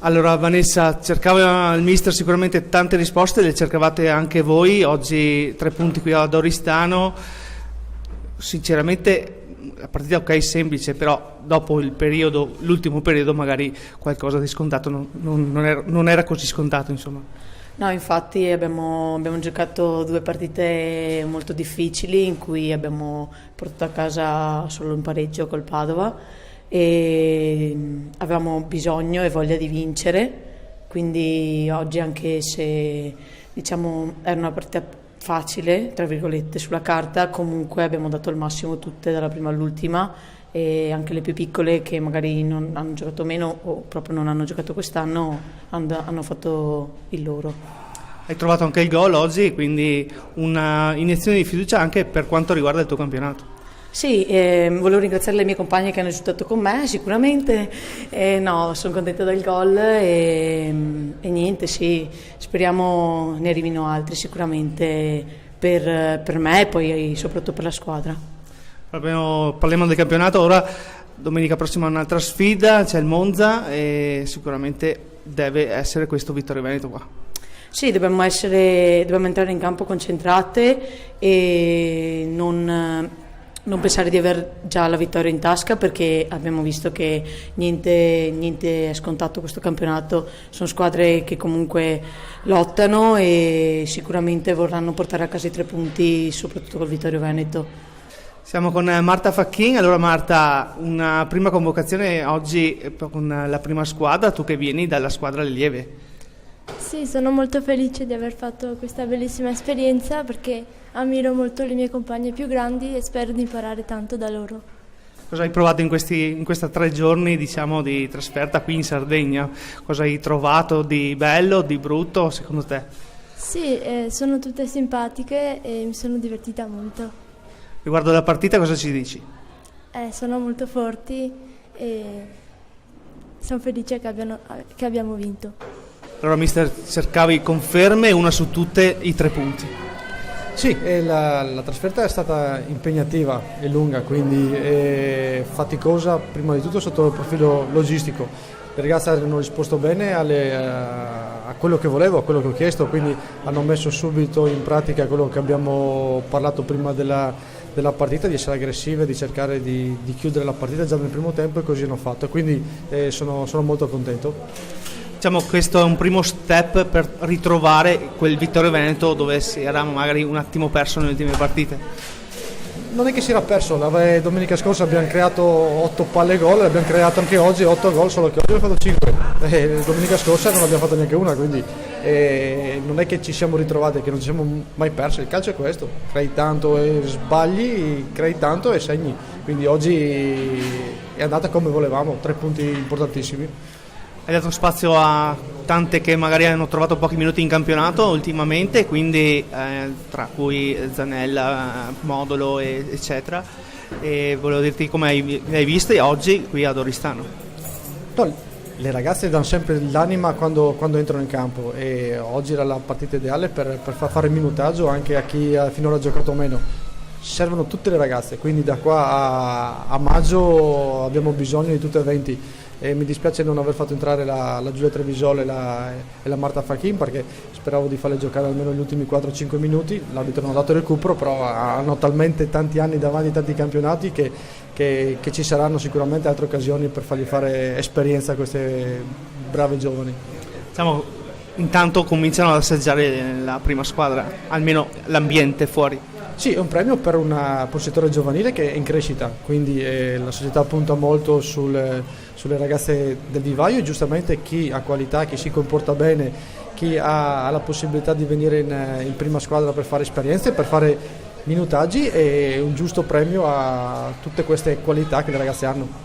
Allora Vanessa, cercava il mister sicuramente tante risposte, le cercavate anche voi, oggi 3 punti qui ad Oristano, sinceramente la partita ok semplice, però dopo l'ultimo periodo magari qualcosa di scontato non era così scontato, insomma. No, infatti abbiamo giocato 2 partite molto difficili in cui abbiamo portato a casa solo un pareggio col Padova e avevamo bisogno e voglia di vincere, quindi oggi, anche se diciamo era una partita facile tra virgolette sulla carta, comunque abbiamo dato il massimo tutte dalla prima all'ultima, e anche le più piccole che magari non hanno giocato meno o proprio non hanno giocato quest'anno hanno fatto il loro. Hai trovato anche il gol oggi, quindi una iniezione di fiducia anche per quanto riguarda il tuo campionato. Sì, volevo ringraziare le mie compagne che hanno aiutato con me sicuramente, no, sono contenta del gol e niente, sì, speriamo ne arrivino altri sicuramente per me e poi soprattutto per la squadra. Parliamo del campionato, ora domenica prossima un'altra sfida, c'è il Monza e sicuramente deve essere questo Vittorio Veneto qua. Sì, dobbiamo entrare in campo concentrate e non pensare di aver già la vittoria in tasca, perché abbiamo visto che niente è scontato questo campionato, sono squadre che comunque lottano e sicuramente vorranno portare a casa i 3 punti, soprattutto col Vittorio Veneto. Siamo con Marta Facchin. Allora Marta, una prima convocazione oggi con la prima squadra, tu che vieni dalla squadra Allieve. Sì, sono molto felice di aver fatto questa bellissima esperienza perché ammiro molto le mie compagne più grandi e spero di imparare tanto da loro. Cosa hai provato in questi 3 giorni, diciamo, di trasferta qui in Sardegna? Cosa hai trovato di bello, di brutto secondo te? Sì, sono tutte simpatiche e mi sono divertita molto. Riguardo la partita cosa ci dici? Sono molto forti e sono felice che abbiamo vinto. Allora mister, cercavi conferme, una su tutte, i 3 punti. Sì, la trasferta è stata impegnativa e lunga, quindi faticosa prima di tutto sotto il profilo logistico. Le ragazze hanno risposto bene a quello che volevo, a quello che ho chiesto, quindi hanno messo subito in pratica quello che abbiamo parlato prima della partita, di essere aggressive, di cercare di chiudere la partita già nel primo tempo, e così hanno fatto, quindi sono molto contento. Diciamo questo è un primo step per ritrovare quel Vittorio Veneto dove si era magari un attimo perso nelle ultime partite. Non è che si era perso, domenica scorsa abbiamo creato 8 palle gol, abbiamo creato anche oggi 8 gol, solo che oggi abbiamo fatto 5. Domenica scorsa non abbiamo fatto neanche una, quindi non è che ci siamo ritrovati, che non ci siamo mai persi. Il calcio è questo, crei tanto e sbagli, crei tanto e segni. Quindi oggi è andata come volevamo, 3 punti importantissimi. Hai dato spazio a tante che magari hanno trovato pochi minuti in campionato ultimamente, quindi tra cui Zanella, Modolo eccetera, e volevo dirti come hai viste oggi qui ad Oristano. No, le ragazze danno sempre l'anima quando entrano in campo, e oggi era la partita ideale per far fare il minutaggio anche a chi ha finora giocato meno. Servono tutte le ragazze, quindi da qua a maggio abbiamo bisogno di tutte e 20. E mi dispiace non aver fatto entrare la Giulia Trevisole e la Marta Facchin, perché speravo di farle giocare almeno gli ultimi 4-5 minuti. L'arbitro non ha dato il recupero, però hanno talmente tanti anni davanti, tanti campionati, che ci saranno sicuramente altre occasioni per fargli fare esperienza a queste brave giovani. Diciamo, intanto cominciano ad assaggiare la prima squadra, almeno l'ambiente fuori. Sì, è un premio per un settore giovanile che è in crescita, quindi la società punta molto sulle ragazze del vivaio, e giustamente chi ha qualità, chi si comporta bene, chi ha la possibilità di venire in prima squadra per fare esperienze, per fare minutaggi, è un giusto premio a tutte queste qualità che le ragazze hanno.